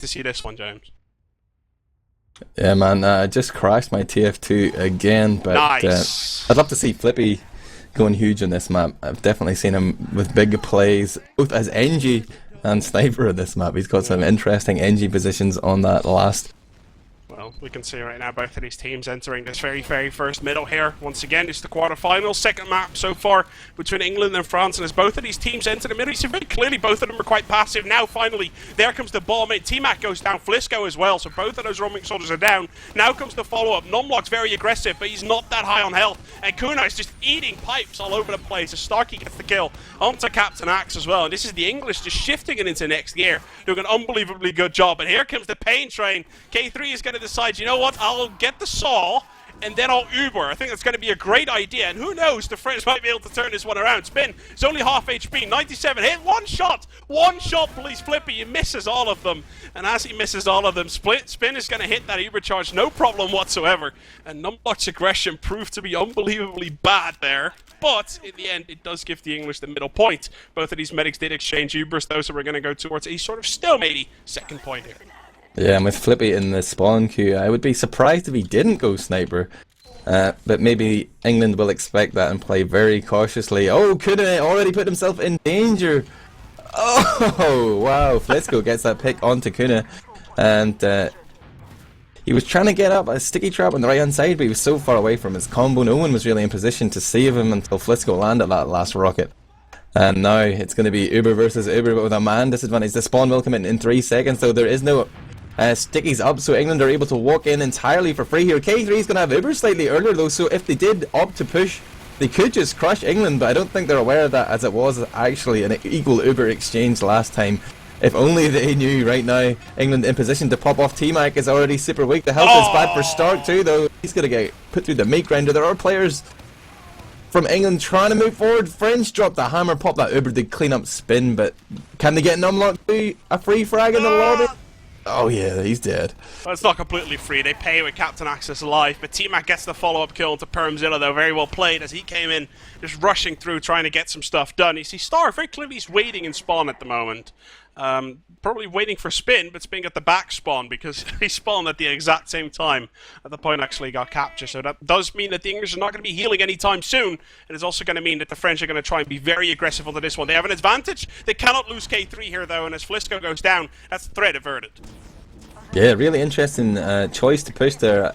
to see this one, James. Yeah, man, I just crashed my TF2 again, but Nice. I'd love to see Flippy going huge on this map. I've definitely seen him with big plays, both as NG and Sniper on this map. He's got some interesting NG positions on that last. Well, we can see right now both of these teams entering this very first middle here. Once again, it's the quarterfinals, second map so far between England and France, and as both of these teams enter the middle, you see very clearly both of them are quite passive. Now, finally, there comes the ball mate. T-Mac goes down, Flisco as well, so both of those roaming soldiers are down. Now comes the follow-up. Numlock's very aggressive, but he's not that high on health, and Kuna is just eating pipes all over the place as Starkey gets the kill onto Captain Axe as well, and this is the English just shifting it into next gear, doing an unbelievably good job. And here comes the pain train. K3 is going to decide, you know what, I'll get the saw and then I'll Uber. I think that's going to be a great idea, and who knows, the French might be able to turn this one around. Spin, it's only half HP, 97 hit, one shot, please. Flippy, he misses all of them, and as he misses all of them, Spin is going to hit that Uber charge, no problem whatsoever, and Numlock's aggression proved to be unbelievably bad there, but in the end, it does give the English the middle point. Both of these medics did exchange Ubers though, so we're going to go towards a sort of stalemate second point here. Yeah, and with Flippy in the spawn queue, I would be surprised if he didn't go Sniper. But maybe England will expect that and play very cautiously. Oh, Kuna already put himself in danger. Oh, wow. Flisco gets that pick onto Kuna. And he was trying to get up a sticky trap on the right hand side, but he was so far away from his combo. No one was really in position to save him until Flisco landed that last rocket. And now it's going to be Uber versus Uber, but with a man disadvantage. The spawn will come in 3 seconds, so there is no stickies up, so England are able to walk in entirely for free here. K3 is going to have Uber slightly earlier though, so if they did opt to push, they could just crush England, but I don't think they're aware of that, as it was actually an equal Uber exchange last time. If only they knew. Right now, England in position to pop off. T-Mac is already super weak. The health is bad for Stark too though. He's going to get put through the meat grinder. There are players from England trying to move forward. French drop the hammer, pop that Uber to clean up Spin, but can they get Numlock to a free frag in the lobby? Oh yeah, he's dead. Well, it's not completely free. They pay with Captain Axis alive, but T-Mac gets the follow-up kill into Permzilla though. Very well played as he came in, just rushing through, trying to get some stuff done. You see Star very clearly is waiting in spawn at the moment. Probably waiting for Spin, but Spin got the back spawn because he spawned at the exact same time at the point actually got captured. So that does mean that the English are not going to be healing anytime soon. It is also going to mean that the French are going to try and be very aggressive onto this one. They have an advantage. They cannot lose K3 here though, and as Flisco goes down, that's the threat averted. Yeah, really interesting choice to push there.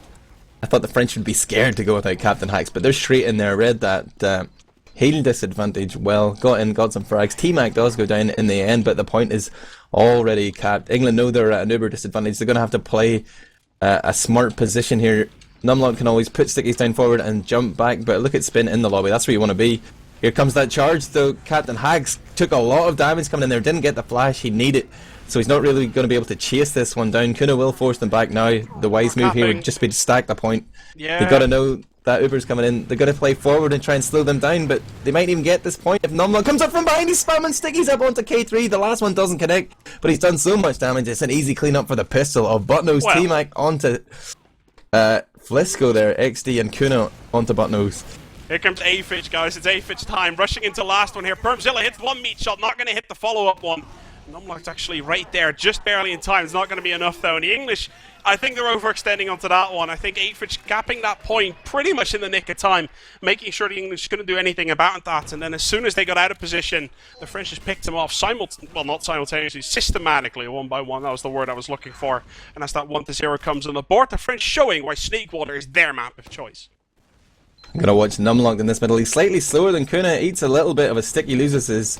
I thought the French would be scared to go without Captain Hacks, but they're straight in there. Read that heal disadvantage well, got in, got some frags. T-Mac does go down in the end, but the point is already capped. England know they're at an Uber disadvantage. They're going to have to play a smart position here. Numlock can always put stickies down forward and jump back, but look at Spin in the lobby. That's where you want to be. Here comes that charge though. Captain Hags took a lot of damage coming in there, didn't get the flash he needed, so he's not really going to be able to chase this one down. Kuna will force them back now. The wise move here would just be to stack the point. Yeah. They've got to know that Uber's coming in. They're going to play forward and try and slow them down, but they might even get this point if Numlock comes up from behind. He's spamming stickies up onto K3. The last one doesn't connect, but he's done so much damage. It's an easy cleanup for the pistol of Buttnose. Well. T-Mac onto Flisco there. XD and Kuna onto Buttnose. Here comes Aphid, guys. It's Aphid's time. Rushing into last one here. Permzilla hits one meat shot, not going to hit the follow-up one. Numlock's actually right there, just barely in time. It's not going to be enough, though. And the English, I think they're overextending onto that one. I think Aphid capping that point pretty much in the nick of time, making sure the English couldn't do anything about that. And then as soon as they got out of position, the French just picked them off well, not simultaneously, systematically, one by one. That was the word I was looking for. And as that 1-0 comes on the board, the French showing why Snakewater is their map of choice. I'm going to watch Numlock in this middle. He's slightly slower than Kuna, eats a little bit of a stick. He loses his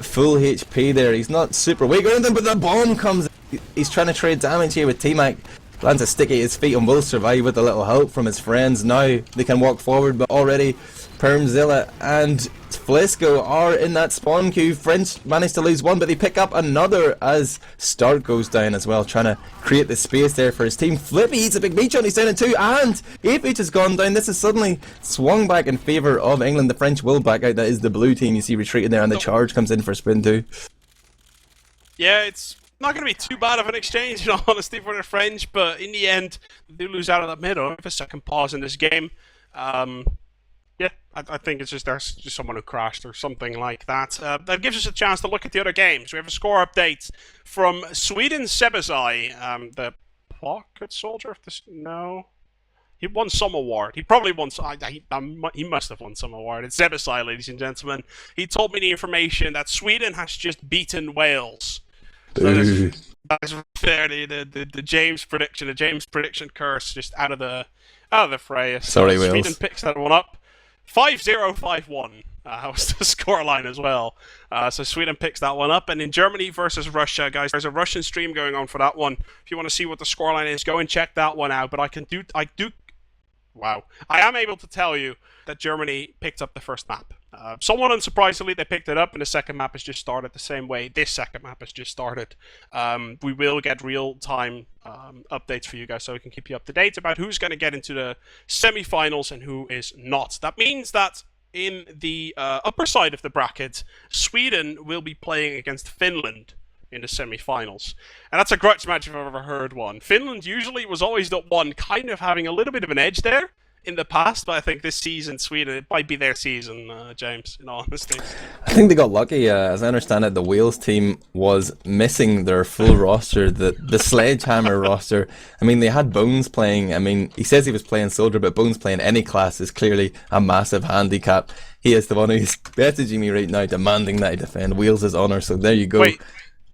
full HP there. He's not super weak or anything, but the bomb comes. He's trying to trade damage here with T-Mac. Lands a stick at his feet and will survive with a little help from his friends. Now they can walk forward, but already Permzilla and Flisco are in that spawn queue. French managed to lose one, but they pick up another as Stark goes down as well, trying to create the space there for his team. Flippy eats a big meat shot, he's down at 2, and Aphid has gone down. This is suddenly swung back in favour of England. The French will back out. That is the blue team you see retreating there, and the charge comes in for Spin too. Yeah, it's not going to be too bad of an exchange, in all honesty, for the French, but in the end, they do lose out of the middle. If a second pause in this game. Yeah, I think it's just there's just someone who crashed or something like that. That gives us a chance to look at the other games. We have a score update from Sweden Sebesai, the pocket soldier. Of this, no, he won some award. He probably won. He must have won some award. It's Sebesai, ladies and gentlemen. He told me the information that Sweden has just beaten Wales. So that is fairly the James prediction, the James prediction curse, just out of the fray. Sorry, Wales. Sweden picks that one up. 5-0-5-1 was the scoreline as well. So Sweden picks that one up. And in Germany versus Russia, guys, there's a Russian stream going on for that one. If you want to see what the scoreline is, go and check that one out. But I am able to tell you that Germany picked up the first map. Somewhat unsurprisingly, they picked it up, and the second map has just started the same way. This second map has just started. We will get real-time updates for you guys, so we can keep you up to date about who's going to get into the semi-finals and who is not. That means that in the upper side of the bracket, Sweden will be playing against Finland in the semi-finals. And that's a grudge match if I've ever heard one. Finland usually was always the one kind of having a little bit of an edge there in the past, but I think this season, Sweden, it might be their season, James, in all honesty. I think they got lucky. As I understand it, the Wales team was missing their full roster, the Sledgehammer roster. I mean, they had Bones playing. I mean, he says he was playing Soldier, but Bones playing any class is clearly a massive handicap. He is the one who's messaging me right now, demanding that I defend Wales' honour, so there you go. Wait.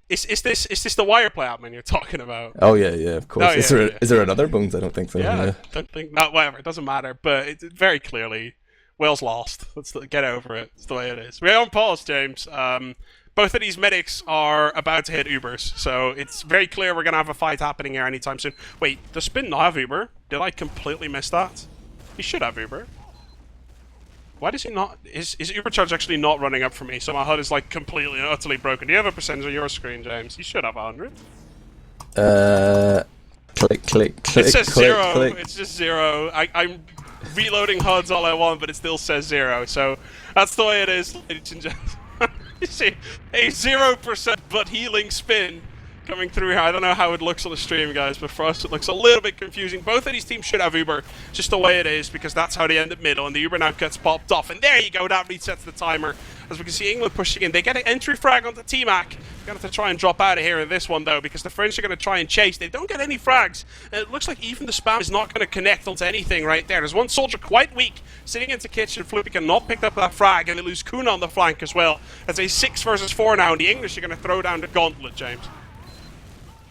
Is this the wire play admin you're talking about? Oh yeah, of course. No, is there another Bones? I don't think so. Yeah, I don't think. No, whatever. It doesn't matter. But it very clearly, Wales lost. Let's get over it. It's the way it is. We're on pause, James. Both of these medics are about to hit Ubers, so it's very clear we're gonna have a fight happening here anytime soon. Wait, does Spin not have Uber? Did I completely miss that? He should have Uber. Why does he not? Is Uber charge actually not running up for me? So my HUD is like completely and utterly broken. Do you have a percentage on your screen, James? You should have 100. Click. It says click, 0. click. It's just 0. I'm reloading HUDs all I want, but it still says 0. So that's the way it is, ladies and gentlemen. You see a 0% but healing Spin coming through here. I don't know how it looks on the stream, guys, but for us it looks a little bit confusing. Both of these teams should have Uber, just the way it is, because that's how they end up middle, and the Uber now gets popped off. And there you go, that resets the timer. As we can see, England pushing in. They get an entry frag onto T-Mac. They're going to have to try and drop out of here in this one, though, because the French are going to try and chase. They don't get any frags. And it looks like even the spam is not going to connect onto anything right there. There's one soldier quite weak, sitting into kitchen. Flippy cannot pick up that frag, and they lose Kuna on the flank as well. That's a 6 versus 4 now, and the English are going to throw down the gauntlet, James.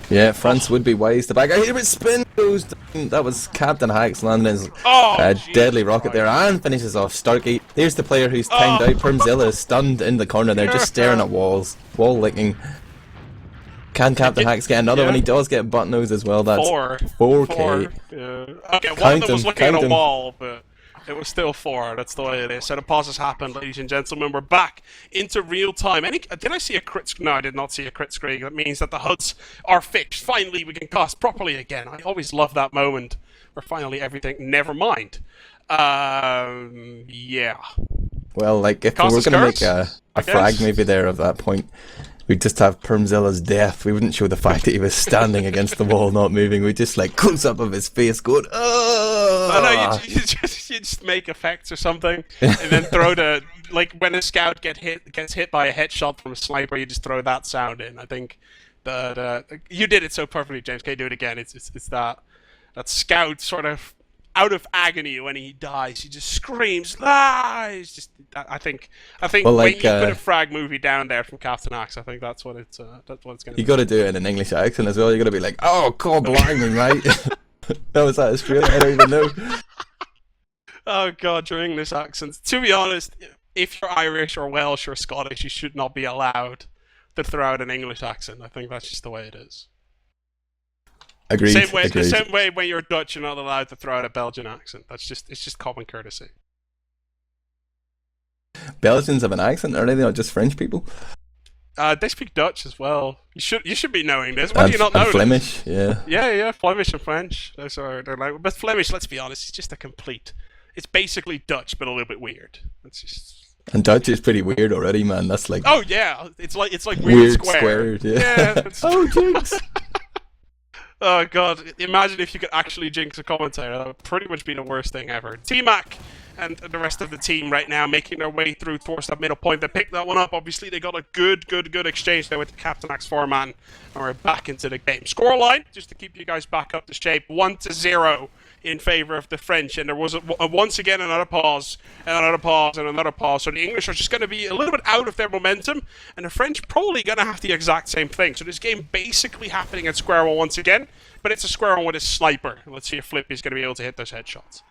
Yeah, France would be wise to back. Here it Spin goes down. That was Captain Hacks landing his deadly rocket there and finishes off Starkey. There's the player who's timed out. Permzilla is stunned in the corner there, just staring at walls. Wall licking. Can Captain Hacks get another one? He does get butt nose as well. That's 4K. Okay, one of them was looking at a wall, but it was still 4. That's the way it is. So the pause has happened, ladies and gentlemen. We're back into real time. Did I see a crit screen? No, I did not see a crit screen. That means that the HUDs are fixed. Finally, we can cast properly again. I always love that moment where finally everything... Never mind. Yeah. Well, like, if we were going to make a frag maybe there of that point, we'd just have Permzilla's death. We wouldn't show the fact that he was standing against the wall, not moving. We'd just, like, close up of his face going, oh! I know, you just make effects or something, and then throw the... Like, when a scout gets hit by a headshot from a sniper, you just throw that sound in. I think you did it so perfectly, James. Can you do it again? It's that scout sort of out of agony when he dies. He just screams, ah! It's just, I think well, like, when you put a frag movie down there from Captain Axe, I think that's what it's going to be. You got to do it in an English accent as well. You got to be like, oh, God blimey, right? That was that Australian. I don't even know. Oh God, your English accents. To be honest, if you're Irish or Welsh or Scottish, you should not be allowed to throw out an English accent. I think that's just the way it is. Agreed. The same way when you're Dutch, you're not allowed to throw out a Belgian accent. It's just common courtesy. Belgians have an accent, are they? They're not just French people. They speak Dutch as well. You should be knowing this. Why do you not know and Flemish, yeah. Yeah, Flemish and French. Those are their language. But Flemish, let's be honest, it's just a complete. It's basically Dutch, but a little bit weird. It's just. And Dutch is pretty weird already, man. That's like. Oh yeah, it's like weird squared. Yeah. Oh, jinx. Oh God! Imagine if you could actually jinx a commentator. That would pretty much be the worst thing ever. T-Mac and the rest of the team right now making their way through towards that middle point. They picked that one up. Obviously, they got a good exchange there with the Captain Axe 4-man, and we're back into the game. Scoreline, just to keep you guys back up to shape, 1-0 in favour of the French, and there was once again another pause, and another pause, and another pause. So the English are just going to be a little bit out of their momentum, and the French probably going to have the exact same thing. So this game basically happening at square one once again, but it's a square one with a sniper. Let's see if Flippy's going to be able to hit those headshots.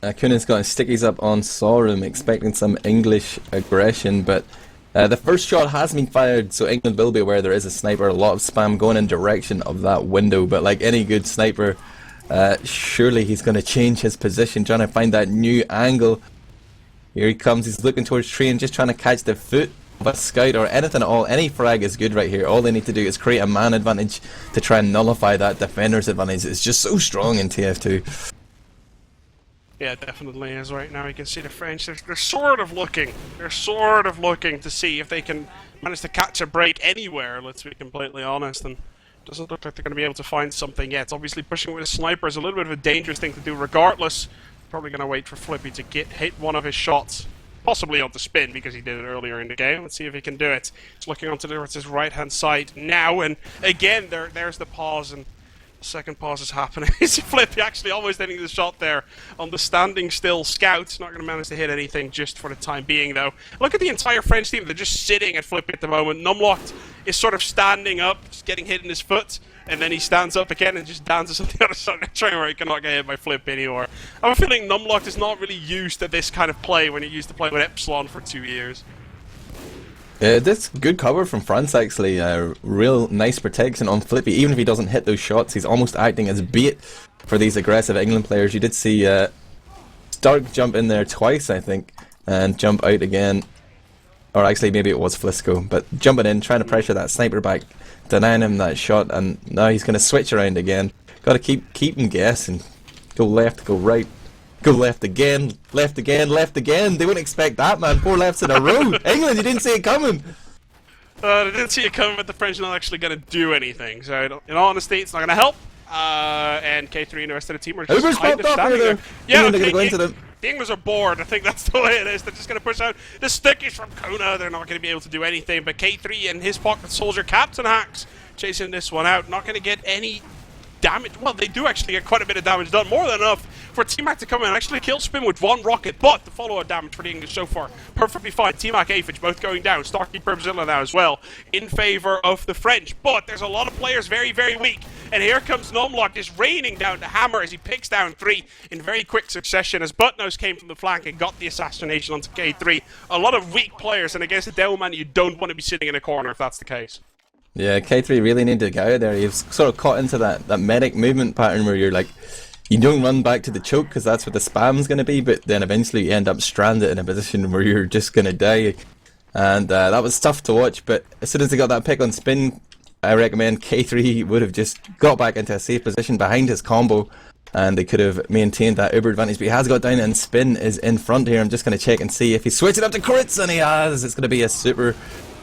Kunin's got his stickies up on Sorum, expecting some English aggression, but the first shot has been fired, so England will be aware there is a sniper. A lot of spam going in direction of that window, but like any good sniper, surely he's going to change his position, trying to find that new angle. Here he comes, he's looking towards tree and just trying to catch the foot of a scout or anything at all. Any frag is good right here. All they need to do is create a man advantage to try and nullify that defender's advantage. It's just so strong in TF2. Yeah, definitely is. Right now you can see the French, they're sort of looking to see if they can manage to catch a break anywhere, let's be completely honest, and doesn't look like they're going to be able to find something yet. Obviously pushing with a sniper is a little bit of a dangerous thing to do regardless. Probably going to wait for Flippy to hit one of his shots, possibly on the spin because he did it earlier in the game. Let's see if he can do it. He's looking onto his right hand side now, and again there's the pause, and the second pause is happening. Flippy actually almost hitting the shot there on the standing still scout. Not going to manage to hit anything just for the time being though. Look at the entire French team, they're just sitting at Flippy at the moment. Numlocked is sort of standing up, just getting hit in his foot, and then he stands up again and just dances on the other side of the train where he cannot get hit by Flippy anymore. I have a feeling Numlocked is not really used to this kind of play when he used to play with Epsilon for 2 years. This good cover from France actually, real nice protection on Flippy. Even if he doesn't hit those shots, he's almost acting as bait for these aggressive England players. You did see Stark jump in there twice, I think, and jump out again. Or actually, maybe it was Flisco, but jumping in, trying to pressure that sniper back, denying him that shot, and now he's going to switch around again. Got to keep him guessing. Go left, go right. Go left again, left again, left again. They wouldn't expect that, man. 4 lefts in a row. England, you didn't see it coming. They didn't see it coming, but the French are not actually going to do anything. So, in all honesty, it's not going to help. And K3 and the rest of the team are just kind of standing there. Yeah, they're going to go into them. The English are bored. I think that's the way it is. They're just going to push out the stickies from Kuna. They're not going to be able to do anything. But K3 and his pocket soldier, Captain Axe, chasing this one out. Not going to get any damage. Well, they do actually get quite a bit of damage done. More than enough for T-Mac to come in and actually kill Spin with 1 rocket. But the follow-up damage for the English so far, perfectly fine. T-Mac, Aphage both going down. Starkey, Perzilla now as well in favor of the French. But there's a lot of players very, very weak. And here comes Nomlock just raining down the hammer as he picks down 3 in very quick succession as Buttnose came from the flank and got the assassination onto K3. A lot of weak players, and against a Devilman, you don't want to be sitting in a corner if that's the case. Yeah, K3 really needed to get out of there. He was sort of caught into that medic movement pattern where you're like, you don't run back to the choke because that's what the spam's going to be, but then eventually you end up stranded in a position where you're just going to die. And that was tough to watch, but as soon as they got that pick on Spin, I recommend K3 would have just got back into a safe position behind his combo and they could have maintained that Uber advantage, but he has got down and Spin is in front here. I'm just going to check and see if he switches it up to crits, and he has. It's going to be a super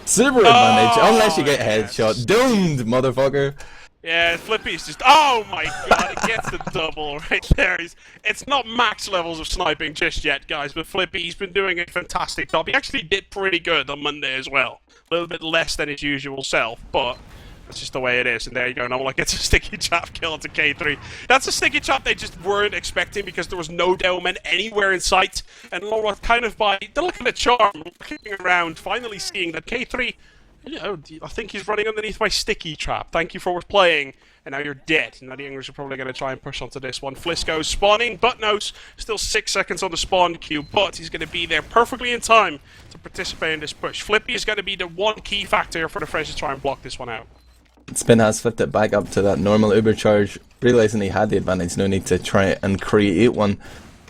advantage, unless you get headshot. Domed, motherfucker. Yeah, Flippy's just, oh my god, it gets the double right there. It's not max levels of sniping just yet, guys, but Flippy's been doing a fantastic job. He actually did pretty good on Monday as well. A little bit less than his usual self, but that's just the way it is. And there you go, Nomlock gets a sticky chop kill to K3. That's a sticky chop they just weren't expecting because there was no Devilman anywhere in sight. And Nomlock kind of by the look of the charm, looking around, finally seeing that K3, you know, I think he's running underneath my sticky trap. Thank you for playing. And now you're dead. Now the English are probably going to try and push onto this one. Flisco's spawning. Buttnose still 6 seconds on the spawn queue, but he's going to be there perfectly in time to participate in this push. Flippy is going to be the one key factor for the French to try and block this one out. Spin has flipped it back up to that normal Uber charge, realising he had the advantage, no need to try and create one.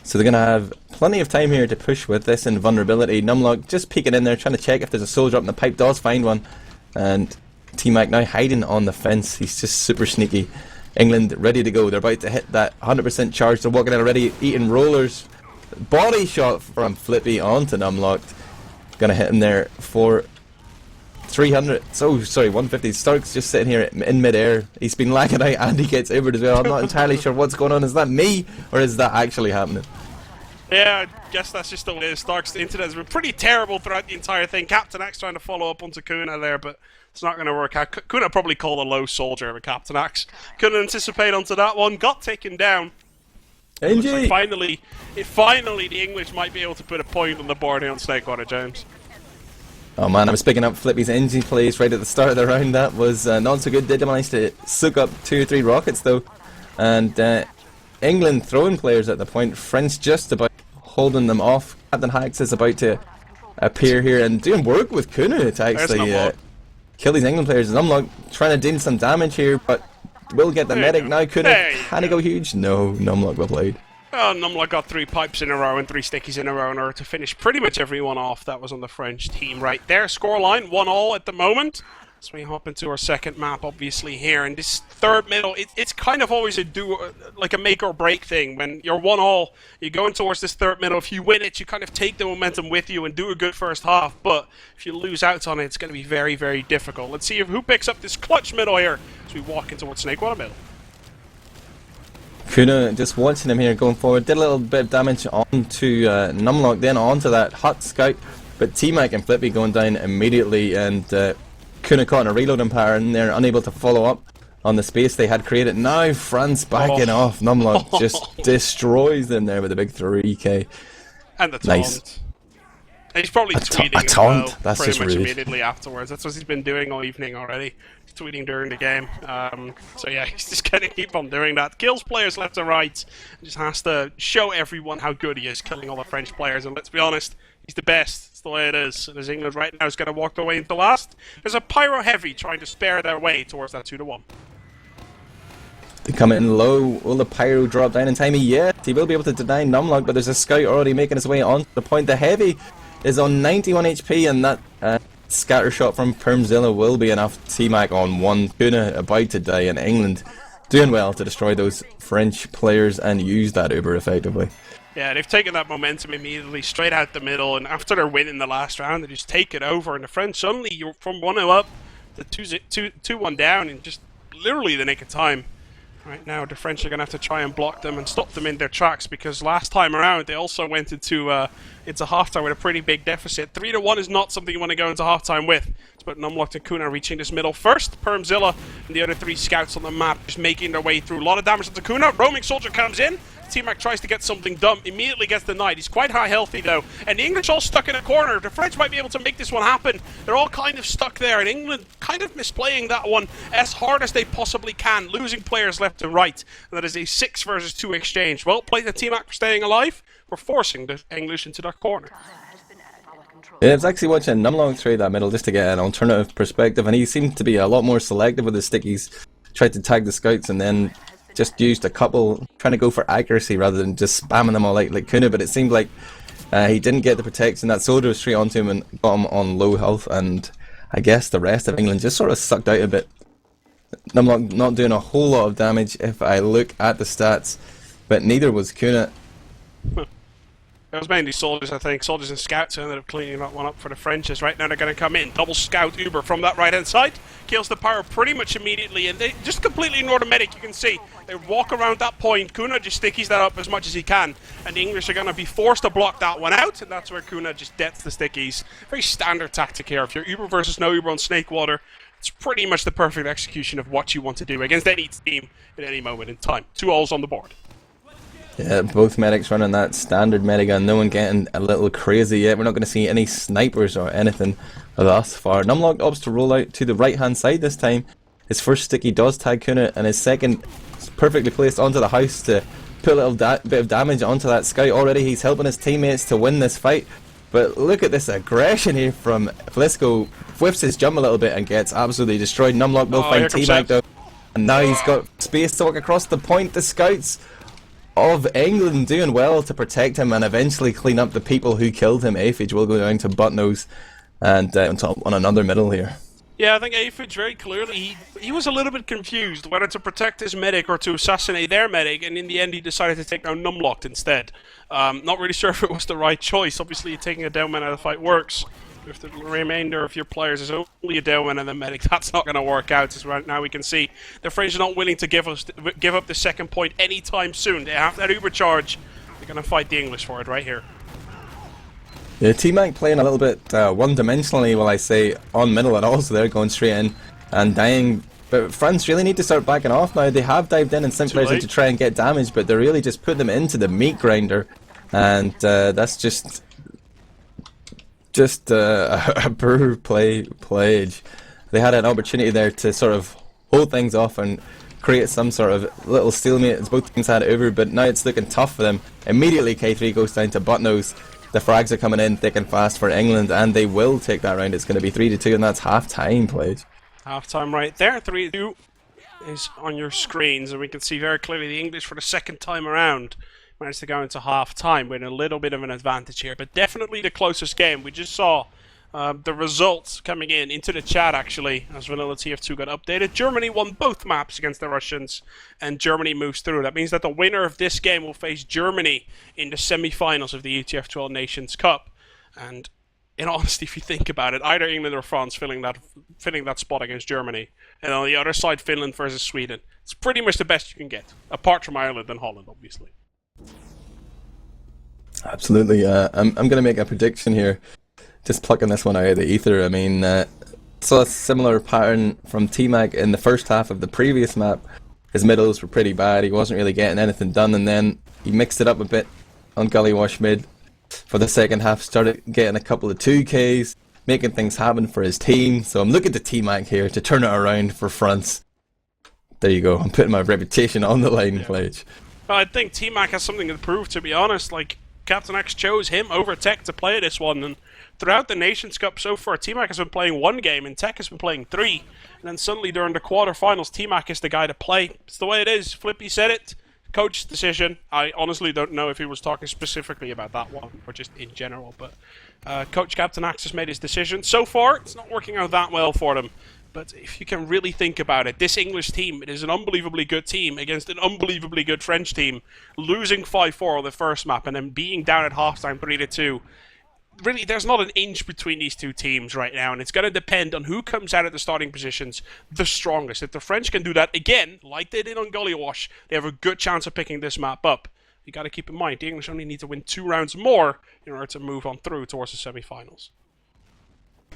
So they're going to have plenty of time here to push with this invulnerability. Numlock just peeking in there, trying to check if there's a soldier up in the pipe, does find one. And T-Mac now hiding on the fence, he's just super sneaky. England ready to go, they're about to hit that 100% charge, they're walking in already, eating rollers. Body shot from Flippy onto Numlocked. Gonna hit him there for 300, so sorry, 150. Stark's just sitting here in mid-air. He's been lagging out and he gets Ubered as well. I'm not entirely sure what's going on. Is that me or is that actually happening? Yeah, I guess that's just the way it starts. The internet has been pretty terrible throughout the entire thing. Captain Axe trying to follow up onto Kuna there, but it's not going to work out. Kuna probably called a low soldier with Captain Axe. Couldn't anticipate onto that one. Got taken down. Looks like finally the English might be able to put a point on the board here on Snakewater, James. Oh man, I was picking up Flippy's NG plays right at the start of the round. That was not so good. Did manage to soak up 2 or 3 rockets though. And England throwing players at the point. French just about holding them off. Captain Hacks is about to appear here and doing work with Kuna to actually kill these England players. And Numlock trying to deal some damage here, but will get the medic now. Kuna, can he go huge? No, Numlock will play. Oh, Numlock got 3 pipes in a row and 3 stickies in a row in order to finish pretty much everyone off that was on the French team right there. Scoreline 1-1 at the moment. So we hop into our second map, obviously here, and this third middle, it's kind of always like a make or break thing. When you're 1-1, you're going towards this third middle. If you win it, you kind of take the momentum with you and do a good first half. But if you lose out on it, it's going to be very, very difficult. Let's see who picks up this clutch middle here as we walk in towards Snakewater middle. Kuna just watching him here going forward. Did a little bit of damage onto Numlock, then onto that hut scout. But T-Mac and Flippy going down immediately, and Kuna caught in a reloading pattern. They're unable to follow up on the space they had created. Now France backing off. Numlock just destroys them there with a big 3k. And the taunt. Nice. And he's probably tweeting a taunt? well, That's pretty just much rude. immediately afterwards. That's what he's been doing all evening already. He's tweeting during the game. So yeah, he's just going to keep on doing that. Kills players left and right. Just has to show everyone how good he is, killing all the French players. And let's be honest, he's the best. It's the way it is. And as England right now is going to walk their way into last, there's a Pyro Heavy trying to spare their way towards that 2-1. They come in low. Will the Pyro drop down in time? Yes, he will be able to deny Numlock, but there's a scout already making his way on the point. The Heavy is on 91 HP, and that scatter shot from Permzilla will be enough. T-Mac on 1. Kuna about to die, and England doing well to destroy those French players and use that uber effectively. Yeah, they've taken that momentum immediately straight out the middle, and after their win in the last round, they just take it over, and the French suddenly, you're from 1-0 up to 2-1 down in just literally the nick of time. Right now, the French are going to have to try and block them and stop them in their tracks, because last time around, they also went into halftime with a pretty big deficit. 3-1 is not something you want to go into halftime with. It's about Numlock and Kuna reaching this middle first. Permzilla and the other 3 scouts on the map just making their way through. A lot of damage to Kuna. Roaming soldier comes in. T-Mac tries to get something done, immediately gets denied. He's quite high healthy though, and the English all stuck in a corner. The French might be able to make this one happen. They're all kind of stuck there, and England kind of misplaying that one as hard as they possibly can, losing players left and right. And that is a 6 versus 2 exchange. Well played to T-Mac for staying alive. We're forcing the English into that corner. Yeah, I was actually watching Numlock through that middle just to get an alternative perspective, and he seemed to be a lot more selective with his stickies. Tried to tag the scouts and then just used a couple, trying to go for accuracy rather than just spamming them all like Kuna, but it seemed like he didn't get the protection. That soldier was straight onto him and got him on low health, and I guess the rest of England just sort of sucked out a bit. Numlock not doing a whole lot of damage if I look at the stats, but neither was Kuna. It was mainly soldiers, I think. Soldiers and scouts who ended up cleaning that one up for the Frenches. Right now they're going to come in. Double scout Uber from that right-hand side. Kills the Pyro pretty much immediately, and they just completely ignore the medic. You can see they walk around that point. Kuna just stickies that up as much as he can, and the English are going to be forced to block that one out, and that's where Kuna just debts the stickies. Very standard tactic here. If you're Uber versus no Uber on Snakewater, it's pretty much the perfect execution of what you want to do against any team at any moment in time. 2 alls on the board. Yeah, both medics running that standard medigun. No one getting a little crazy yet. We're not going to see any snipers or anything thus far. Numlock opts to roll out to the right hand side this time. His first sticky does tag Kuna, and his second is perfectly placed onto the house to put a little bit of damage onto that scout. Already he's helping his teammates to win this fight. But look at this aggression here from Flisco. Whiffs his jump a little bit and gets absolutely destroyed. Numlock will find T-Mac though. And now he's got space to walk across the point. The scouts of England doing well to protect him and eventually clean up the people who killed him. Aphage will go down to Buttnose and on another middle here. Yeah, I think Aphage very clearly, he was a little bit confused whether to protect his medic or to assassinate their medic, and in the end he decided to take down Numlocked instead. Not really sure if it was the right choice. Obviously taking a down man out of the fight works. If the remainder of your players is only a down and a medic, that's not going to work out. As right now we can see the French are not willing to give up the second point anytime soon. They have that Uber charge. The They're going to fight the English for it right here. Yeah, T-Mac playing a little bit one-dimensionally, will I say, on middle at all, so they're going straight in and dying. But France really need to start backing off now. They have dived in and sent players in to try and get damage, but they're really just putting them into the meat grinder, and that's just a poor playage. They had an opportunity there to sort of hold things off and create some sort of little stalemate as both teams had it over, but now it's looking tough for them. Immediately K3 goes down to Buttnose. The frags are coming in thick and fast for England, and they will take that round. It's going to be 3-2, and that's half-time played. Half-time right there. 3-2 is on your screens, and we can see very clearly the English for the second time around managed to go into half-time with a little bit of an advantage here, but definitely the closest game. We just saw the results coming into the chat, actually, as Vanilla TF2 got updated. Germany won both maps against the Russians, and Germany moves through. That means that the winner of this game will face Germany in the semi-finals of the ETF2L Nations Cup. And in honesty, if you think about it, either England or France filling that spot against Germany, and on the other side, Finland versus Sweden. It's pretty much the best you can get, apart from Ireland and Holland, obviously. Absolutely. I'm going to make a prediction here. Just plucking this one out of the ether. I mean, saw a similar pattern from T-Mac in the first half of the previous map. His middles were pretty bad. He wasn't really getting anything done, and then he mixed it up a bit on Gully Wash mid for the second half. Started getting a couple of 2Ks, making things happen for his team. So I'm looking to T-Mac here to turn it around for France. There you go. I'm putting my reputation on the line, Pledge. Well, I think T-Mac has something to prove, to be honest. Like, Captain X chose him over Tech to play this one, and throughout the Nations Cup so far, T-Mac has been playing one game and Tech has been playing 3. And then suddenly during the quarterfinals, T-Mac is the guy to play. It's the way it is. Flippy said it. Coach's decision. I honestly don't know if he was talking specifically about that one or just in general. But Coach Captain Axe has made his decision. So far, it's not working out that well for them. But if you can really think about it, this English team, it is an unbelievably good team against an unbelievably good French team. Losing 5-4 on the first map and then being down at halftime 3-2. Really, there's not an inch between these two teams right now, and it's going to depend on who comes out at the starting positions the strongest. If the French can do that again, like they did on Gully Wash, they have a good chance of picking this map up. You got to keep in mind, the English only need to win 2 rounds more in order to move on through towards the semi-finals.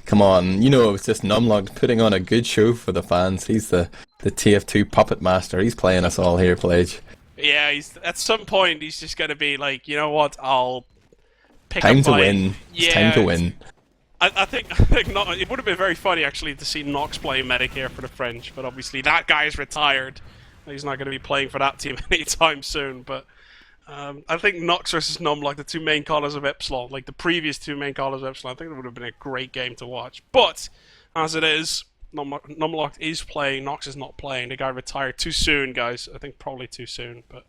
Come on, you know it's just Numlock putting on a good show for the fans. He's the TF2 puppet master. He's playing us all here, Pledge. Yeah, at some point he's just going to be like, you know what, I'll pick time up to my... win. Yeah, it's time to win. I think not, it would have been very funny actually to see Nox playing medic here for the French, but obviously that guy is retired. He's not going to be playing for that team anytime soon, but I think Nox versus Numlock, the 2 main callers of Epsilon, like the previous 2 main callers of Epsilon, I think it would have been a great game to watch. But, as it is, Numlock is playing, Nox is not playing. The guy retired too soon, guys. I think probably too soon, but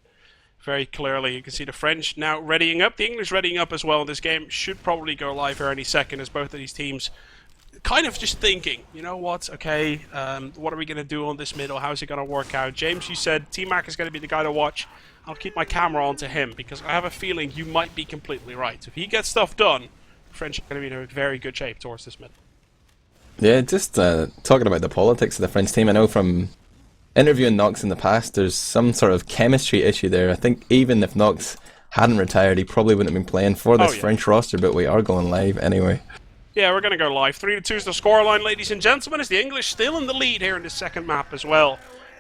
very clearly you can see the French now readying up. The English readying up as well. This game should probably go live here any second as both of these teams kind of just thinking, you know what, okay, what are we going to do on this middle? How's it going to work out? James, you said T-Mac is going to be the guy to watch. I'll keep my camera on to him because I have a feeling you might be completely right. If he gets stuff done, the French are going to be in a very good shape towards this middle. Yeah, just talking about the politics of the French team, I know from interviewing Nox in the past, there's some sort of chemistry issue there. I think even if Nox hadn't retired, he probably wouldn't have been playing for this French roster, but we are going live anyway. Yeah, we're going to go live. 3-2 is the scoreline, ladies and gentlemen, as the English still in the lead here in the second map as well.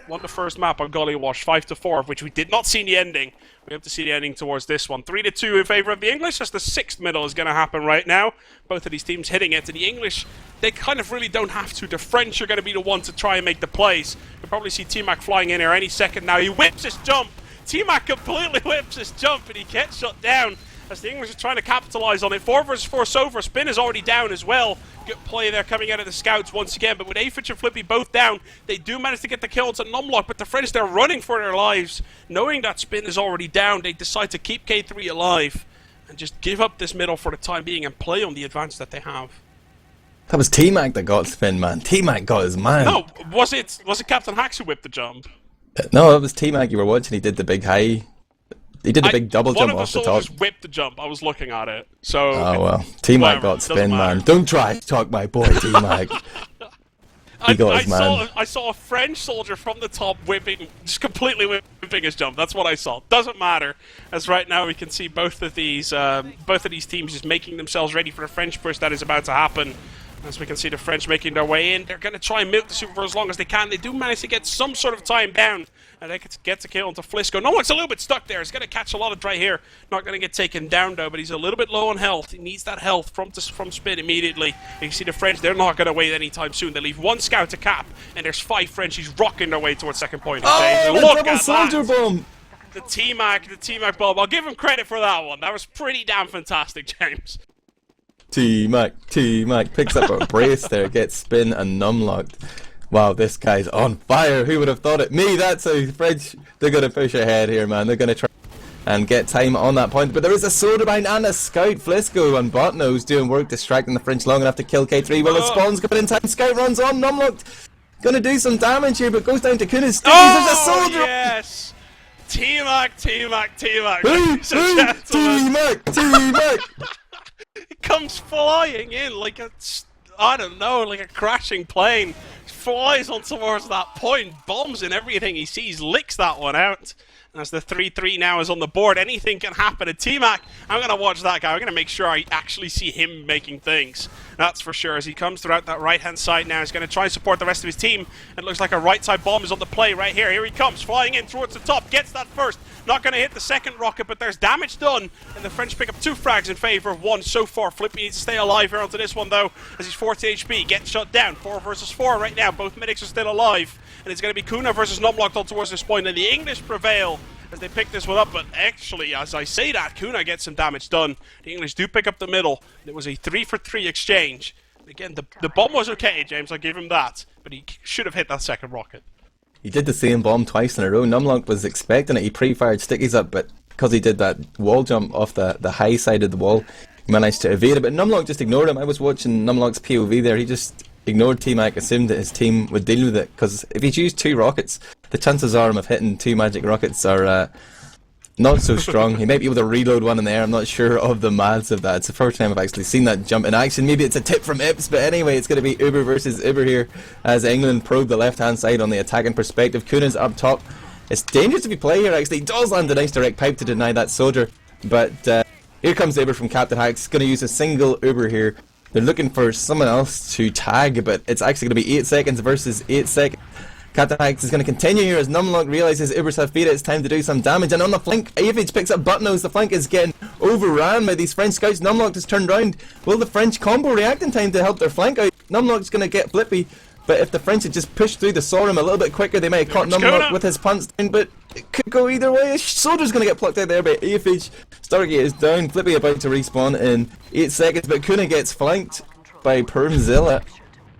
Won the first map on Gully Wash, 5-4, of which we did not see the ending. We have to see the ending towards this one. 3-2 in favour of the English, as the 6th middle is going to happen right now. Both of these teams hitting it, and the English, they kind of really don't have to. The French are going to be the one to try and make the plays. You'll probably see T-Mac flying in here any second now. He whips his jump. T-Mac completely whips his jump, and he gets shut down as the English are trying to capitalise on it. 4 versus 4 Sover. Spin is already down as well. Good play there coming out of the scouts once again, but with Aphich and Flippy both down, they do manage to get the kills at Numlock, but the French, they're running for their lives. Knowing that Spin is already down, they decide to keep K3 alive and just give up this middle for the time being and play on the advantage that they have. That was T-Mac that got Spin, man. T-Mac got his man. No, was it Captain Hax who whipped the jump? No, it was T-Mac you were watching. He did the big high. He did the big double jump off the top. One of the soldiers whipped the jump. I was looking at it. So oh well, T-Mac got Spin, man. Don't try to talk my boy T-Mac. He got his man. I saw a French soldier from the top whipping, just completely whipping his jump. That's what I saw. Doesn't matter, as right now we can see both of these teams just making themselves ready for the French push that is about to happen. As we can see the French making their way in, they're going to try and milk the Super for as long as they can. They do manage to get some sort of time down, and they get to kill into Flisco. No one's a little bit stuck there. He's going to catch a lot of dry here. Not going to get taken down, though, but he's a little bit low on health. He needs that health from Spin immediately. You can see the French, they're not going to wait anytime soon. They leave one scout to cap, and there's 5 Frenchies rocking their way towards second point. Oh, Look the double soldier bomb! The T-Mac bomb. I'll give him credit for that one. That was pretty damn fantastic, James. T-Mac picks up a brace there, gets Spin and numlocked. Wow, this guy's on fire. Who would have thought it? Me, that's how French, they're going to push ahead here, man. They're going to try and get time on that point. But there is a soda bind and a scout. Flisco and Botnose doing work, distracting the French long enough to kill K3. Well, it spawns coming in time. Scout runs on, numlocked. Going to do some damage here, but goes down to Kuna's stickies. Oh, there's a soldier! Yes! T-Mac. T-Mac! He comes flying in like a, I don't know, like a crashing plane. Flies on towards that point, bombs and everything he sees, licks that one out. And as the 3-3 now is on the board, anything can happen. And T-Mac, I'm going to watch that guy. I'm going to make sure I actually see him making things. That's for sure. As he comes throughout that right-hand side now, he's going to try and support the rest of his team. It looks like a right-side bomb is on the play right here. Here he comes, flying in towards the top. Gets that first. Not going to hit the second rocket, but there's damage done. And the French pick up 2 frags in favor of 1 so far. Flippy needs to stay alive here onto this one, though, as he's 40 HP. Gets shut down. 4 versus 4 right now. Both medics are still alive. And it's going to be Kuna versus Numlocked on towards this point. And the English prevail as they pick this one up, but actually, as I say that, Kuna gets some damage done. The English do pick up the middle. It was a 3-for-3 exchange. Again, the bomb was okay, James, I'll give him that, but he should have hit that second rocket. He did the same bomb twice in a row. Numlock was expecting it. He pre-fired stickies up, but because he did that wall jump off the high side of the wall, he managed to evade it, but Numlock just ignored him. I was watching Numlock's POV there. He just ignored T-Mac, assumed that his team would deal with it, because if he's used 2 rockets, the chances are of hitting 2 magic rockets are not so strong. He might be able to reload one in the air. I'm not sure of the maths of that. It's the first time I've actually seen that jump in action. Maybe it's a tip from Ips, but anyway, it's going to be Uber versus Uber here as England probe the left-hand side on the attacking perspective. Kuna's up top. It's dangerous if you play here, actually. He does land a nice direct pipe to deny that soldier, but here comes Uber from Captain Hacks. Going to use a single Uber here. They're looking for someone else to tag, but it's actually going to be 8 seconds versus 8 seconds. Captain Hacks is going to continue here as Numlock realises Ubers have feed it. It's time to do some damage. And on the flank, Arie picks up Butnose. The flank is getting overran by these French scouts. Numlock has turned round. Will the French combo react in time to help their flank out? Numlock's going to get Flippy. But if the French had just pushed through the Sorum a little bit quicker, they might have caught Numlock with his punch down. But it could go either way. A soldier's going to get plucked out there by Aphage. Stargate is down. Flippy about to respawn in 8 seconds. But Kuna gets flanked by Permzilla.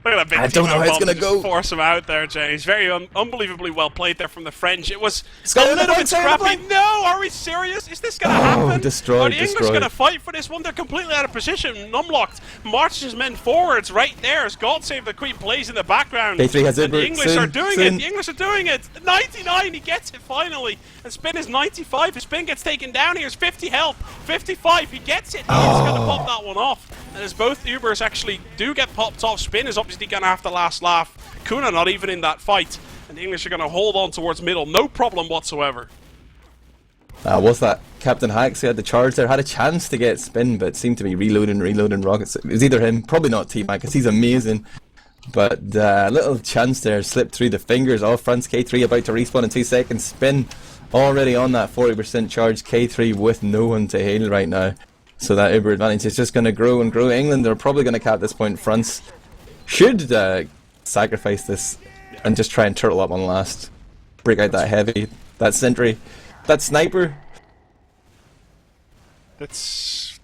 Look at that big I don't know how it's going to go. Force him out there, James. Very unbelievably well played there from the French. It was Scott, a little bit scrappy. No, are we serious? Is this going to happen? Destroyed, are the English going to fight for this one? They're completely out of position. Numlocked marches his men forwards right there as God Save the Queen plays in the background. K3 has and the English are doing it. The English are doing it. 99, he gets it finally. And Spin is 95. His Spin gets taken down. Here's 50 health. 55, he gets it. He's going to pop that one off. And as both Ubers actually do get popped off, Spin is obviously going to have the last laugh. Kuna not even in that fight. And the English are going to hold on towards middle. No problem whatsoever. Was that Captain Hacks who had the charge there? Had a chance to get Spin, but seemed to be reloading rockets. It was either him, probably not T-Mac, because he's amazing. But a little chance there slipped through the fingers of France. K3 about to respawn in 2 seconds. Spin already on that 40% charge. K3 with no one to hail right now. So that Uber advantage is just going to grow and grow. England are probably going to cap this point. France should sacrifice this and just try and turtle up on last. Break out that heavy, that sentry, that sniper. That's.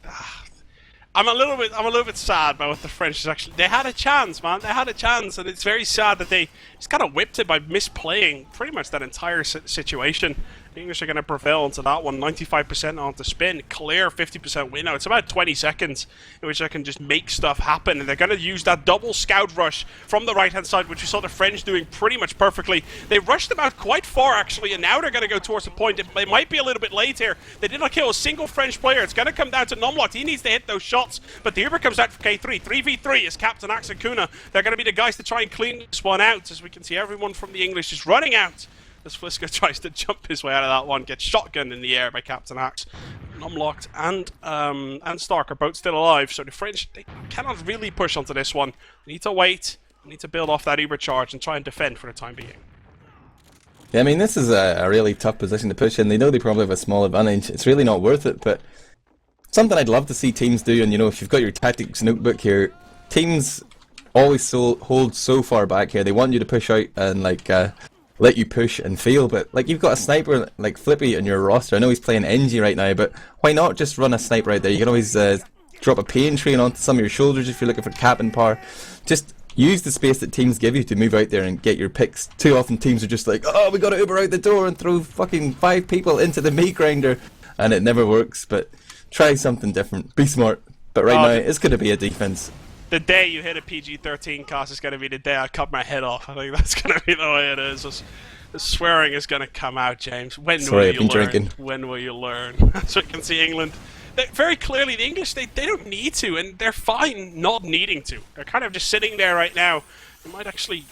I'm a little bit sad by what the French is actually. They had a chance, man. They had a chance, and it's very sad that they just kind of whipped it by misplaying pretty much that entire situation. The English are going to prevail onto that one. 95% onto spin. Clear 50% win now. It's about 20 seconds in which I can just make stuff happen. And they're going to use that double scout rush from the right-hand side, which we saw the French doing pretty much perfectly. They rushed them out quite far, actually, and now they're going to go towards the point. It might be a little bit late here. They did not kill a single French player. It's going to come down to Numlocked. He needs to hit those shots. But the Uber comes out for K3. 3v3 is Captain Axe and Kuna. They're going to be the guys to try and clean this one out. As we can see, everyone from the English is running out. As Flisco tries to jump his way out of that one, gets shotgunned in the air by Captain Axe. Numlocked and Stark are both still alive, so the French, they cannot really push onto this one. They need to wait, they need to build off that Uber charge and try and defend for the time being. Yeah, I mean, this is a really tough position to push in. They know they probably have a small advantage. It's really not worth it, but something I'd love to see teams do, and you know, if you've got your tactics notebook here, teams always hold so far back here. They want you to push out and like let you push and fail, but like you've got a sniper like Flippy in your roster. I know he's playing NG right now, but why not just run a sniper out there? You can always drop a pain train onto some of your shoulders if you're looking for cap and power. Just use the space that teams give you to move out there and get your picks. Too often teams are just like, oh, we got to Uber out the door and throw fucking 5 people into the meat grinder, and it never works. But try something different. Be smart. But right now, it's going to be a defense. The day you hit a PG-13 cast is going to be the day I cut my head off. I think that's going to be the way it is. The swearing is going to come out, James. When will you learn? Drinking. When will you learn? So you can see England. Very clearly, the English, they don't need to, and they're fine not needing to. They're kind of just sitting there right now. They might actually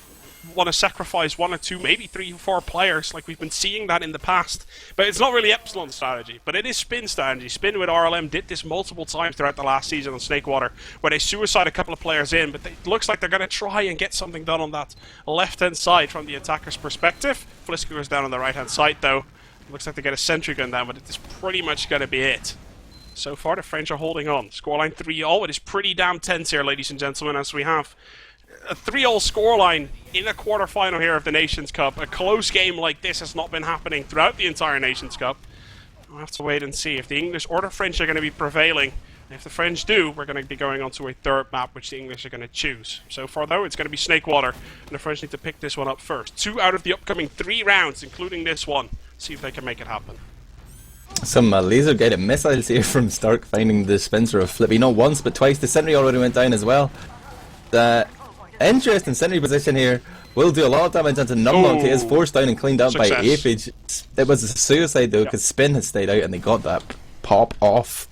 want to sacrifice 1 or 2, maybe 3 or 4 players, like we've been seeing that in the past. But it's not really Epsilon strategy, but it is Spin strategy. Spin with RLM did this multiple times throughout the last season on Snakewater, where they suicide a couple of players in, but it looks like they're going to try and get something done on that left-hand side from the attacker's perspective. Flisco goes down on the right-hand side, though. Looks like they get a sentry gun down, but it is pretty much going to be it. So far, the French are holding on. Scoreline 3-0. It is pretty damn tense here, ladies and gentlemen, as we have a 3-0 scoreline in a quarterfinal here of the Nations Cup. A close game like this has not been happening throughout the entire Nations Cup. We'll have to wait and see if the English or the French are going to be prevailing. And if the French do, we're going to be going on to a third map, which the English are going to choose. So far, though, it's going to be Snakewater, and the French need to pick this one up first. 2 out of the upcoming 3 rounds, including this one. See if they can make it happen. Some laser-guided missiles here from Stark, finding the dispenser of Flippy. Not once, but twice. The sentry already went down as well. The interesting sentry position here will do a lot of damage into Numlocked. He is forced down and cleaned up by Aphage. It was a suicide, though, because Spin had stayed out and they got that pop off.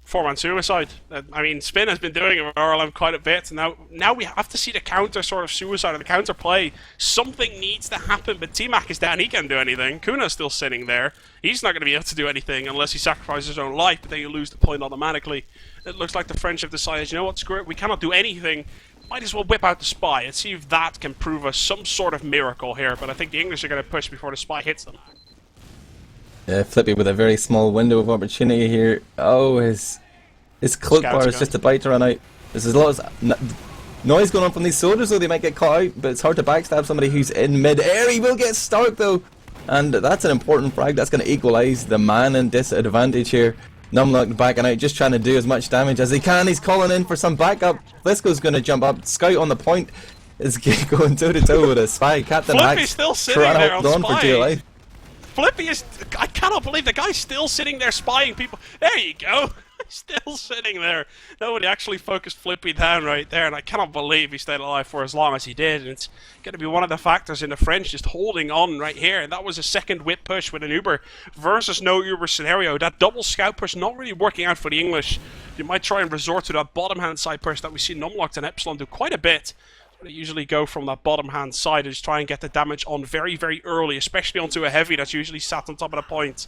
4-man suicide. I mean, Spin has been doing it with RLM quite a bit, and now we have to see the counter sort of suicide or the counter play. Something needs to happen, but T-Mac is down. He can't do anything. Kuna's still sitting there. He's not going to be able to do anything unless he sacrifices his own life, but then you lose the point automatically. It looks like the French have decided, you know what, screw it, we cannot do anything. Might as well whip out the spy and see if that can prove us some sort of miracle here, but I think the English are going to push before the spy hits them. Yeah, Flippy with a very small window of opportunity here. Oh, his cloak bar is just about to run out. There's a lot of noise going on from these soldiers, though. They might get caught out, but it's hard to backstab somebody who's in mid-air. He will get Stark, though, and that's an important frag. That's going to equalize the man in disadvantage here. Numlocked backing out, just trying to do as much damage as he can. He's calling in for some backup. Flisco's going to jump up. Scout on the point is going toe-to-toe with a spy. Captain Flippy's still sitting there on spy. For Flippy is... I cannot believe the guy's still sitting there spying people. There you go. Still sitting there. Nobody actually focused Flippy down right there, and I cannot believe he stayed alive for as long as he did. And it's going to be one of the factors in the French just holding on right here. And that was a second whip push with an Uber versus no Uber scenario. That double scout push not really working out for the English. You might try and resort to that bottom hand side push that we see Numlocked and Epsilon do quite a bit. They usually go from that bottom hand side and just try and get the damage on very, very early, especially onto a heavy that's usually sat on top of the point.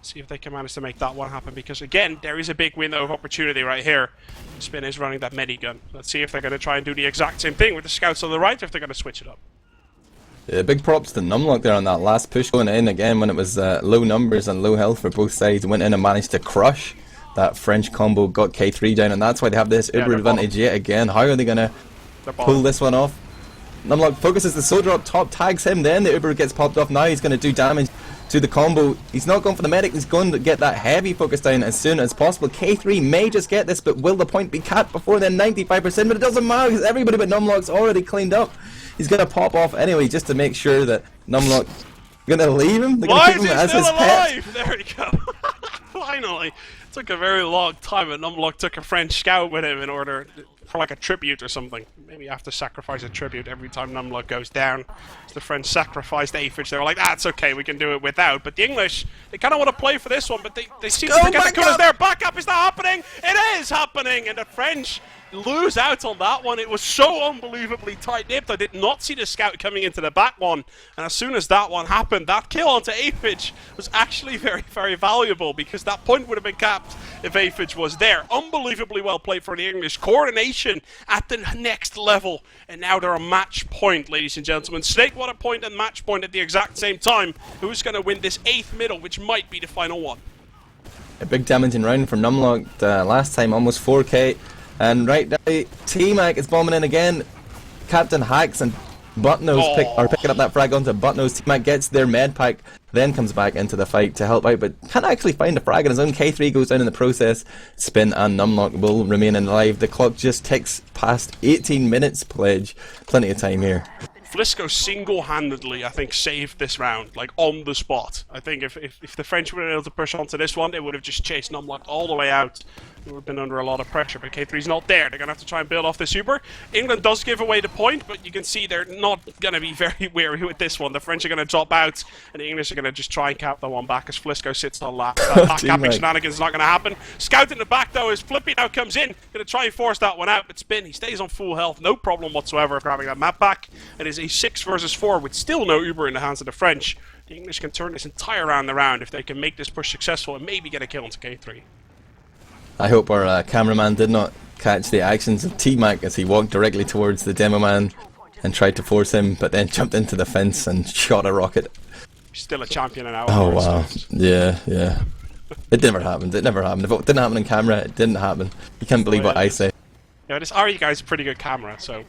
See if they can manage to make that one happen, because again, there is a big window of opportunity right here. Spin is running that minigun. Let's see if they're going to try and do the exact same thing with the scouts on the right, or if they're going to switch it up. Yeah, big props to Numlocked there on that last push, going in again when it was low numbers and low health for both sides. Went in and managed to crush that French combo, got K3 down, and that's why they have this Uber advantage yet again. How are they going to pull this one off? Numlocked focuses the soldier up top, tags him, then the Uber gets popped off. Now he's going to do damage to the combo. He's not going for the medic, he's going to get that heavy focus down as soon as possible. K3 may just get this, but will the point be capped before then? 95%, but it doesn't matter because everybody but Numlocked's already cleaned up. He's going to pop off anyway just to make sure that Numlocked Gonna leave him? They're Why gonna is keep he him as still his pet? alive? There we go. Finally. Took a very long time, and Numlock took a French scout with him in order for like a tribute or something. Maybe you have to sacrifice a tribute every time Numlock goes down. So the French sacrificed Aphid. They were like, it's okay, we can do it without. But the English, they kind of want to play for this one, but they seem to forget that Kuna's there. Backup is not happening. It is happening, and the French lose out on that one. It was so unbelievably tight-nipped. I did not see the scout coming into the back one, and as soon as that one happened, that kill onto Aphid was actually very, very valuable, because that point would have been capped if Aphid was there. Unbelievably well played for the English. Coordination at the next level, and now they're a match point, ladies and gentlemen. Snakewater point and match point at the exact same time. Who's going to win this 8th middle, which might be the final one? A big damaging round for Numlock last time, almost 4k. And right now, T-Mac is bombing in again. Captain Hacks and Buttnose are picking up that frag onto Buttnose. T-Mac gets their med pack, then comes back into the fight to help out, but can't actually find a frag on his own. K3 goes down in the process. Spin and Numlock will remain alive. The clock just ticks past 18 minutes pledge. Plenty of time here. Flisco single-handedly, I think, saved this round, like, on the spot. I think if the French were able to push onto this one, they would have just chased Numlock all the way out. They would have been under a lot of pressure, but K3's not there. They're going to have to try and build off this Uber. England does give away the point, but you can see they're not going to be very wary with this one. The French are going to drop out, and the English are going to just try and cap the one back as Flisco sits on lap. That capping shenanigans is not going to happen. Scout in the back, though, as Flippy now comes in. Going to try and force that one out, but Spin, he stays on full health. No problem whatsoever grabbing that map back. It is a 6 versus 4 with still no Uber in the hands of the French. The English can turn this entire round around if they can make this push successful and maybe get a kill into K3. I hope our cameraman did not catch the actions of T-Mac as he walked directly towards the demo man and tried to force him, but then jumped into the fence and shot a rocket. Still a champion in our Oh wow. Yeah. It never happened. It never happened. If it didn't happen on camera, it didn't happen. You can't believe what I say. Yeah, this Arie guy's a pretty good camera, so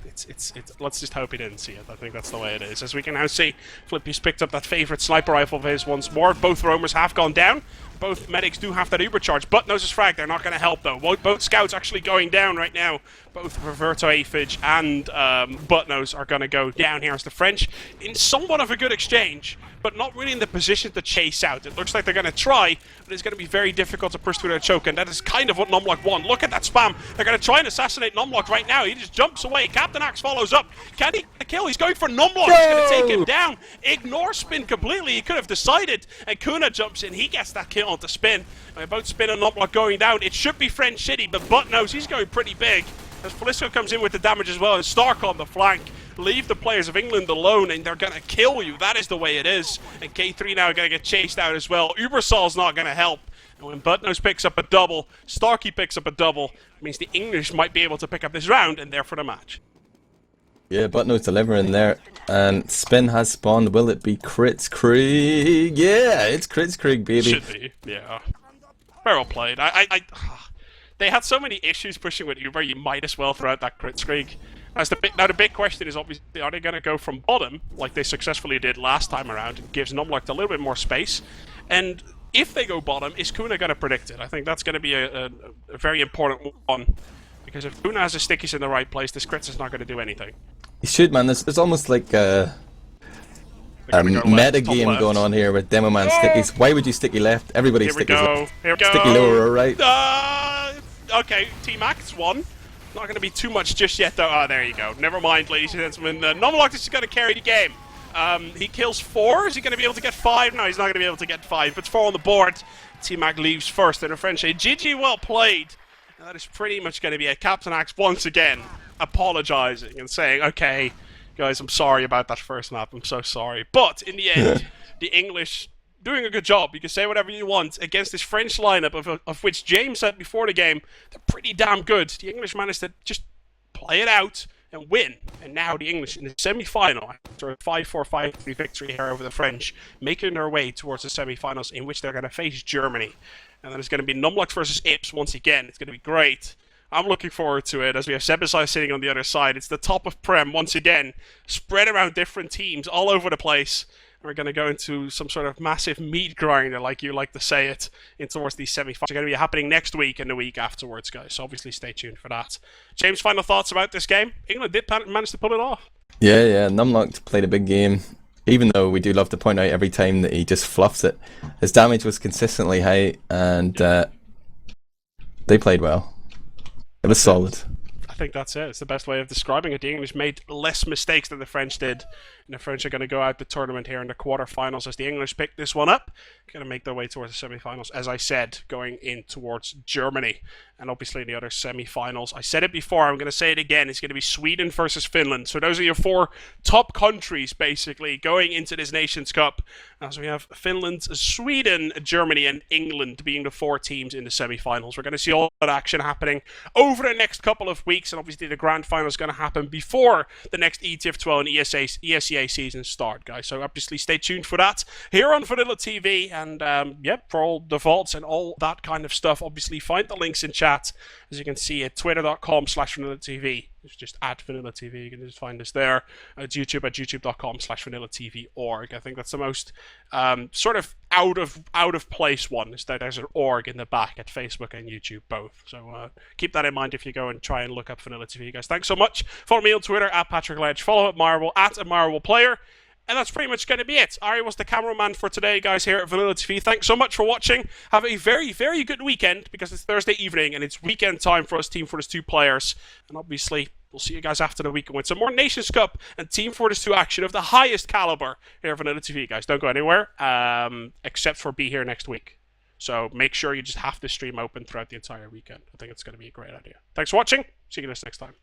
it's let's just hope he didn't see it. I think that's the way it is. As we can now see, Flippy's picked up that favourite sniper rifle of his once more. Both roamers have gone down. Both medics do have that Uber charge. Buttnose's frag, they're not going to help though. Both scouts actually going down right now. Both Roberto Aphid and Buttnose are going to go down here as the French in somewhat of a good exchange, but not really in the position to chase out. It looks like they're going to try, but it's going to be very difficult to push through their choke, and that is kind of what Numlock want. Look at that spam. They're going to try and assassinate Numlock right now. He just jumps away. Captain Axe follows up. Can he get a kill? He's going for Numlock. He's going to take him down. Ignore Spin completely. He could have decided, and Kuna jumps in. He gets that kill onto Spin. And both Spin and Numlock going down. It should be French City, but Buttnose, he's going pretty big. As Flisco comes in with the damage as well, and Stark on the flank. Leave the players of England alone, and they're going to kill you. That is the way it is. And K3 now are going to get chased out as well. Ubersol's not going to help. And when Buttnose picks up a double, Starkey picks up a double, it means the English might be able to pick up this round, and therefore the match. Yeah, Buttnose delivering there. And Spin has spawned. Will it be Crits Krieg? Yeah, it's Crits Krieg, baby. Should be, yeah. Very well played. They had so many issues pushing with Uber, you might as well throw out that Crits Krieg. Now the big question is obviously, are they going to go from bottom, like they successfully did last time around, and gives Numlock a little bit more space? And if they go bottom, is Kuna going to predict it? I think that's going to be a very important one. Because if Kuna has his stickies in the right place, this Crits is not going to do anything. You should, man. There's almost like a meta game going on here with Demo Man stickies. Why would you sticky left? Everybody stickies left. Here we go. Sticky lower or right. Okay, T-Max won. Not going to be too much just yet, though. Oh, there you go. Never mind, ladies and gentlemen. Numlock is going to carry the game. He kills 4. Is he going to be able to get 5? No, he's not going to be able to get 5. But 4 on the board. T-Mac leaves first. And the French say, GG, well played. And that is pretty much going to be a Captain Axe once again apologizing and saying, okay, guys, I'm sorry about that first map. I'm so sorry. But in the end, the English doing a good job. You can say whatever you want against this French lineup of which James said before the game, they're pretty damn good. The English managed to just play it out and win. And now the English in the semi-final, after a 5-4, 5-3 victory here over the French, making their way towards the semi-finals in which they're going to face Germany. And then it's going to be Numlock versus Ips once again. It's going to be great. I'm looking forward to it as we have Sebasai sitting on the other side. It's the top of Prem once again, spread around different teams all over the place. And we're going to go into some sort of massive meat grinder, like you like to say it, in towards these semi-finals. They're going to be happening next week and the week afterwards, guys. So obviously stay tuned for that. James, final thoughts about this game? England did manage to pull it off. Yeah. Numlock played a big game. even though we do love to point out every time that he just fluffs it. His damage was consistently high, and they played well. It was solid. I think that's it. It's the best way of describing it. The English made less mistakes than the French did. And the French are going to go out the tournament here in the quarterfinals as the English pick this one up. Going to make their way towards the semi-finals, as I said, going in towards Germany. And obviously the other semi-finals. I said it before, I'm going to say it again. It's going to be Sweden versus Finland. So those are your 4 top countries, basically, going into this Nations Cup. So we have Finland, Sweden, Germany, and England being the 4 teams in the semi-finals. We're going to see all that action happening over the next couple of weeks. And obviously the grand final is going to happen before the next ETF2L and ESEA season start, guys. So obviously stay tuned for that here on Vanilla TV. And for all the vaults and all that kind of stuff, obviously find the links in chat. As you can see at twitter.com/VanillaTV. It's just at Vanilla TV. You can just find us there. At YouTube at youtube.com/VanillaTV.org. I think that's the most sort of out of place one, is that there's an org in the back at Facebook and YouTube both. So keep that in mind if you go and try and look up Vanilla TV, guys. Thanks so much. Follow me on Twitter at Patrick Ledge. Follow Admirable at Admirable Player. And that's pretty much going to be it. Arie was the cameraman for today, guys, here at Vanilla TV. Thanks so much for watching. Have a very, very good weekend, because it's Thursday evening and it's weekend time for us Team Fortress 2 players. And obviously, we'll see you guys after the weekend with some more Nations Cup and Team Fortress 2 action of the highest caliber here at Vanilla TV, guys. Don't go anywhere, except for be here next week. So make sure you just have the stream open throughout the entire weekend. I think it's going to be a great idea. Thanks for watching. See you guys next time.